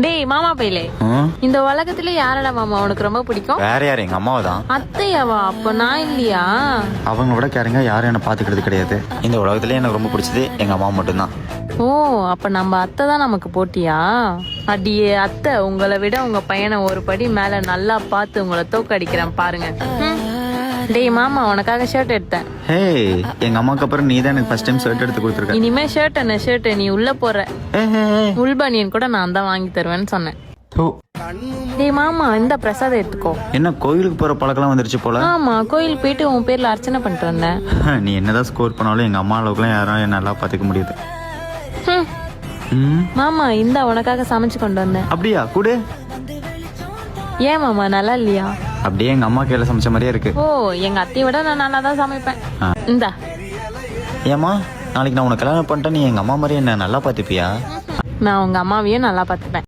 டேய் மாமா பையலே, இந்த உலகத்துல யாரடா மாமா உனக்கு ரொம்ப பிடிக்கும்? வேற யாரு? எங்க அம்மாவை தான். அத்தையாவா? அப்ப நான் இல்லையா? அவங்க விட கேருங்க யாரும் என்ன பாத்துக்கிறது கிடையாது. இந்த உலகத்திலே எனக்கு ரொம்ப பிடிச்சது எங்க அம்மா மட்டும்தான். ஓ, அப்ப நம்ம அத்தை தான் நமக்கு போட்டியா? அடியே அத்தை, உங்களை விட உங்க பையனை ஒரு படி மேல நல்லா பார்த்து உங்களை தோக்கடிக்கிறேன் பாருங்க. டேய் மாமா, உனக்காக ஷர்ட் எடுத்தேன். ஹே, எங்க அம்மாக்கு அப்புறம் நீ தான் எனக்கு ஃபர்ஸ்ட் டைம் ஷர்ட் எடுத்து கொடுத்துருக்க. இனிமே ஷர்ட் என்ன ஷர்ட், நீ உள்ள போற உள் பனியன் கூட நான் தான் வாங்கி தருவேன்னு சொன்னேன். டேய் மாமா, இந்த பிரசாதம் எடுத்துக்கோ. என்ன கோயிலுக்கு போற பழக்கம் வந்துருச்சு போல? ஆமா, கோயில் போயிட்டு உன் பேர்ல அர்ச்சனை பண்ணிட்டு வந்தேன். நீ என்னதான் ஸ்கோர் பண்ணாலும் எங்க அம்மா அளவுக்குலாம் யாரும் என்ன நல்லா பாத்துக்க முடியுது. மாமா, இந்த உனக்காக சமைச்சு கொண்டு வந்தேன். அப்படியா? கூடு. ஏன் மாமா, நல்லா இல்லையா? அப்படியே எங்க அம்மா கையில சமைச்ச மாதிரியே இருக்கு. ஓ, எங்க அத்தையை விட நான் நல்லா தான் சமைப்பேன். இந்தா. ஏமா, நாளைக்கு நான் உனக்கு கல்யாணம் பண்ணிட்டேன், நீ எங்க அம்மா மாதிரி என்ன நல்லா பாத்துப்பியா? நான் உங்க அம்மாவையும் நல்லா பார்த்துப்பேன்.